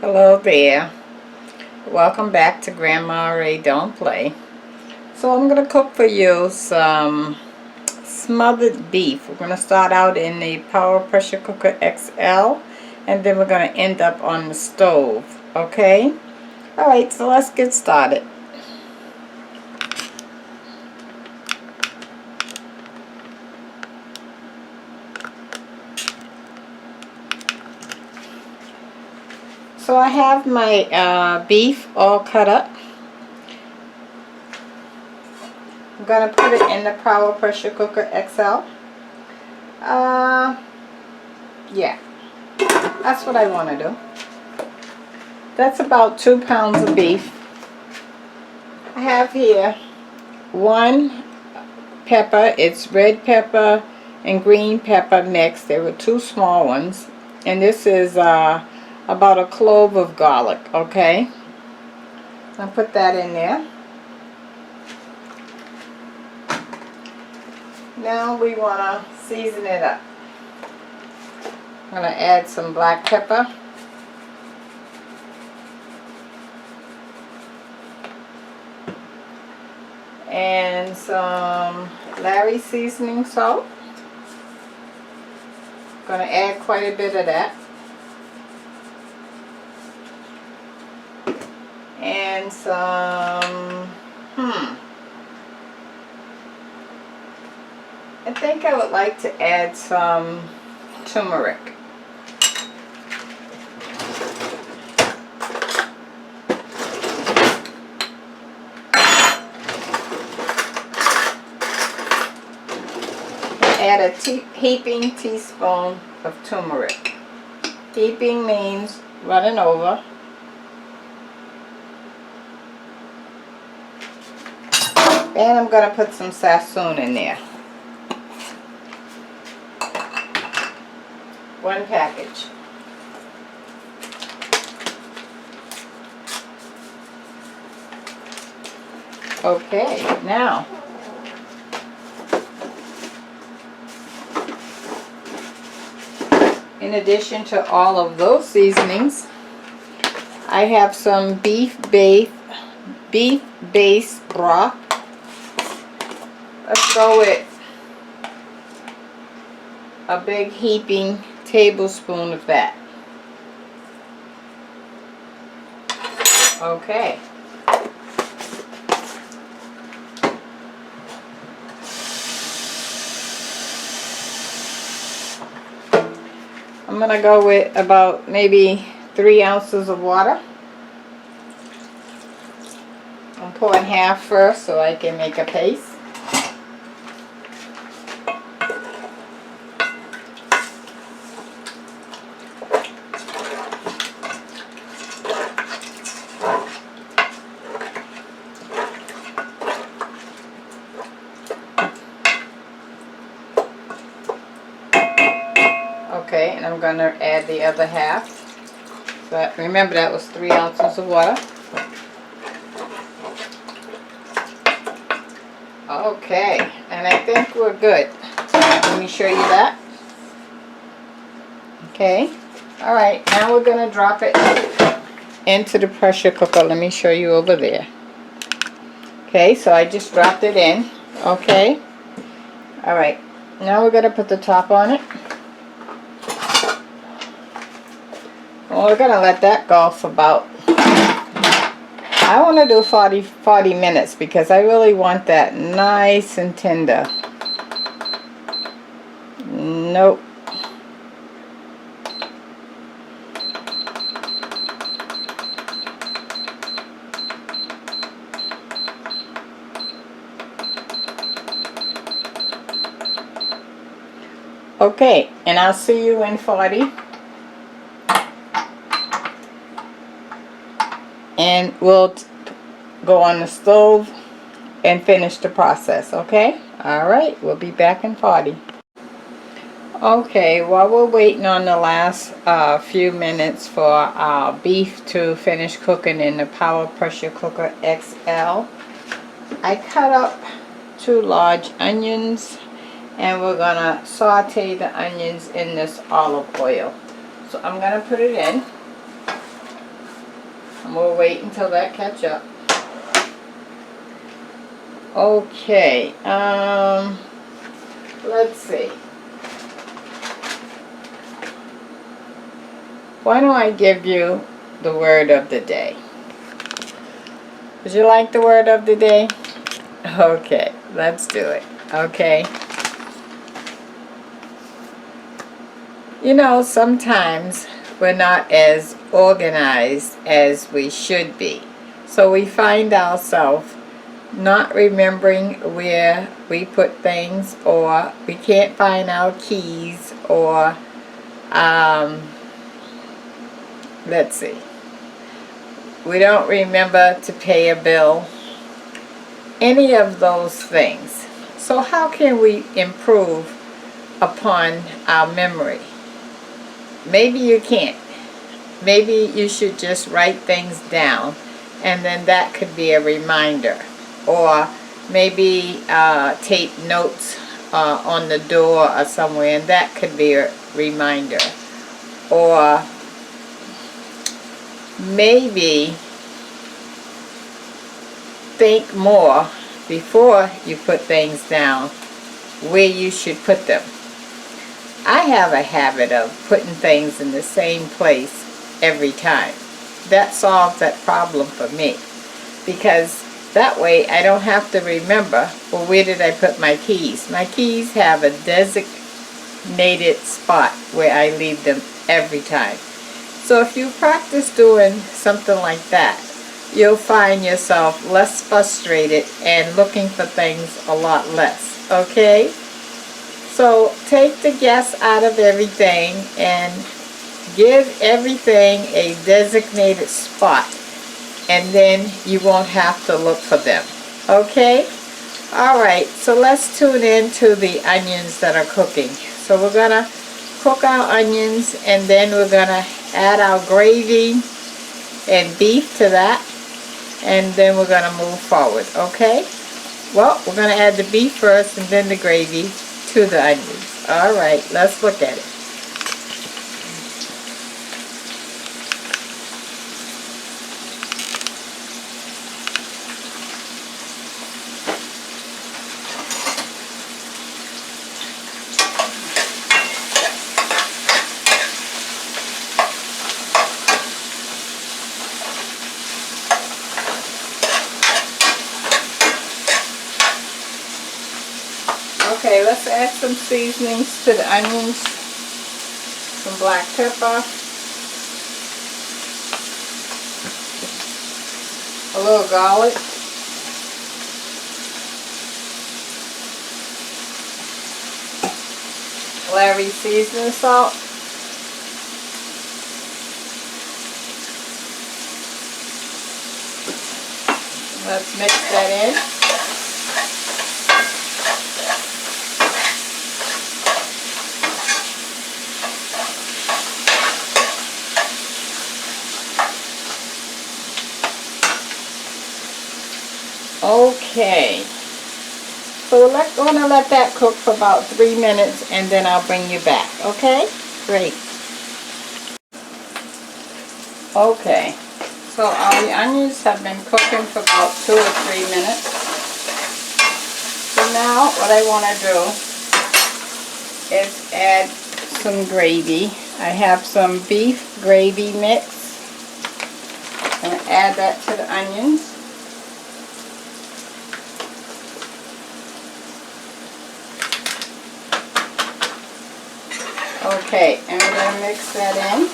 Hello there. Welcome back to Grandma Ray Don't Play. So I'm going to cook for you some smothered beef. We're going to start out in the Power Pressure Cooker XL and then we're going to end up on the stove. Okay? Alright, so let's get started. So I have my beef all cut up. I'm going to put it in the Power Pressure Cooker XL. Yeah, that's what I want to do. That's about 2 pounds of beef. I have here one pepper. It's red pepper and green pepper mixed. There were 2 small ones. And this is about a clove of garlic, okay? I'll put that in there. Now we want to season it up. I'm going to add some black pepper. And some Larry seasoning salt. Going to add quite a bit of that. And some, I think I would like to add some turmeric. Add a heaping teaspoon of turmeric. Heaping means running over. And I'm going to put some sassoon in there. 1 package. Okay, now in addition to all of those seasonings, I have some beef-based broth. Let's go with a big heaping tablespoon of that. Okay. I'm going to go with about maybe 3 ounces of water. I'm pouring half first so I can make a paste. Okay, and I'm going to add the other half. But remember that was 3 ounces of water. Okay, and I think we're good. Let me show you that. Okay, alright, now we're going to drop it into the pressure cooker. Let me show you over there. Okay, so I just dropped it in. Okay, alright, now we're going to put the top on it. Well, we're going to let that go for about, I want to do 40 minutes because I really want that nice and tender. Nope. Okay, and I'll see you in 40. And we'll go on the stove and finish the process, okay? Alright, we'll be back in 40. Okay, while we're waiting on the last few minutes for our beef to finish cooking in the Power Pressure Cooker XL, I cut up 2 large onions and we're going to saute the onions in this olive oil. So I'm going to put it in. And we'll wait until that catch up. Okay, let's see. Why don't I give you the word of the day? Would you like the word of the day? Okay, let's do it. Okay. You know, sometimes we're not as organized as we should be. So we find ourselves not remembering where we put things, or we can't find our keys, or let's see, we don't remember to pay a bill, any of those things. So how can we improve upon our memory? Maybe you can't. Maybe you should just write things down, and then that could be a reminder. Or maybe tape notes on the door or somewhere, and that could be a reminder. Or maybe think more before you put things down where you should put them. I have a habit of putting things in the same place every time. That solves that problem for me, because that way I don't have to remember, well, where did I put my keys? My keys have a designated spot where I leave them every time. So if you practice doing something like that, you'll find yourself less frustrated and looking for things a lot less. Okay? So take the guess out of everything and give everything a designated spot, and then you won't have to look for them. Okay? Alright, so let's tune in to the onions that are cooking. So we're going to cook our onions, and then we're going to add our gravy and beef to that, and then we're going to move forward. Okay? Well, we're going to add the beef first and then the gravy to the onions. Alright, let's look at it. Okay, let's add some seasonings to the onions. Some black pepper. A little garlic. Larry seasoning salt. Let's mix that in. Okay, so we're going to let that cook for about 3 minutes, and then I'll bring you back. Okay, great. Okay, so our onions have been cooking for about 2 or 3 minutes. So now what I want to do is add some gravy. I have some beef gravy mix. I'm going to add that to the onions. Okay, and we're going to mix that in.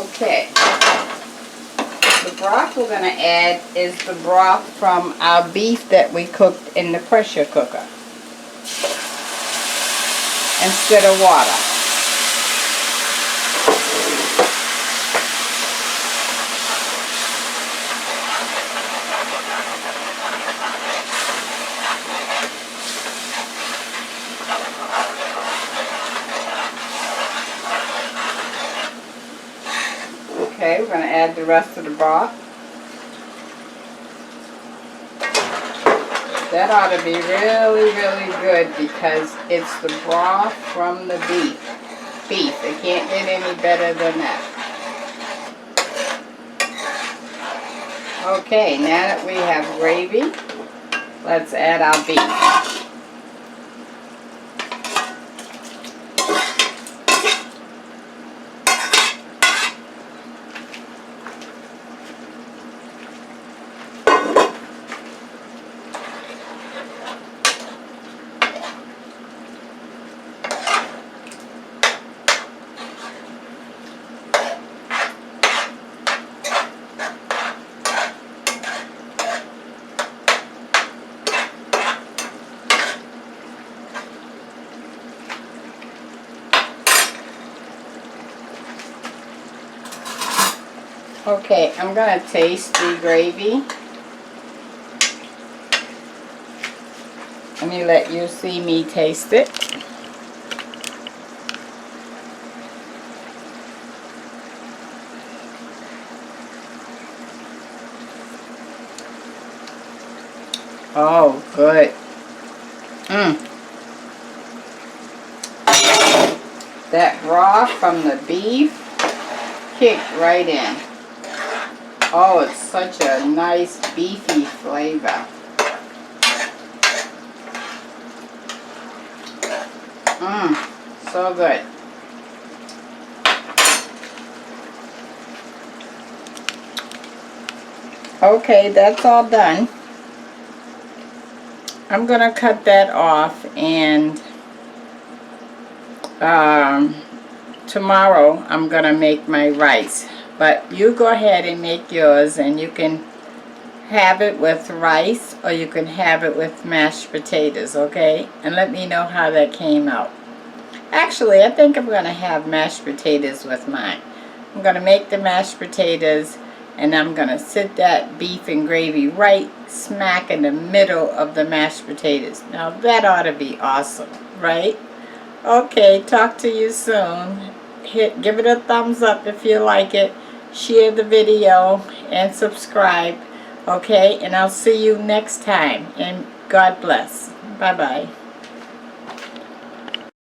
Okay, the broth we're going to add is the broth from our beef that we cooked in the pressure cooker instead of water. Okay, we're going to add the rest of the broth. That ought to be really, really good because it's the broth from the beef. It can't get any better than that. Okay, now that we have gravy, let's add our beef. Okay, I'm going to taste the gravy. Let me let you see me taste it. Oh, good. That broth from the beef kicked right in. Oh, it's such a nice beefy flavor. So good. Okay, that's all done. I'm going to cut that off, and tomorrow I'm going to make my rice. But you go ahead and make yours, and you can have it with rice or you can have it with mashed potatoes, okay? And let me know how that came out. Actually, I think I'm going to have mashed potatoes with mine. I'm going to make the mashed potatoes, and I'm going to sit that beef and gravy right smack in the middle of the mashed potatoes. Now that ought to be awesome, right? Okay, talk to you soon. Give it a thumbs up if you like it. Share the video and subscribe. Okay, and I'll see you next time. And God bless. Bye-bye.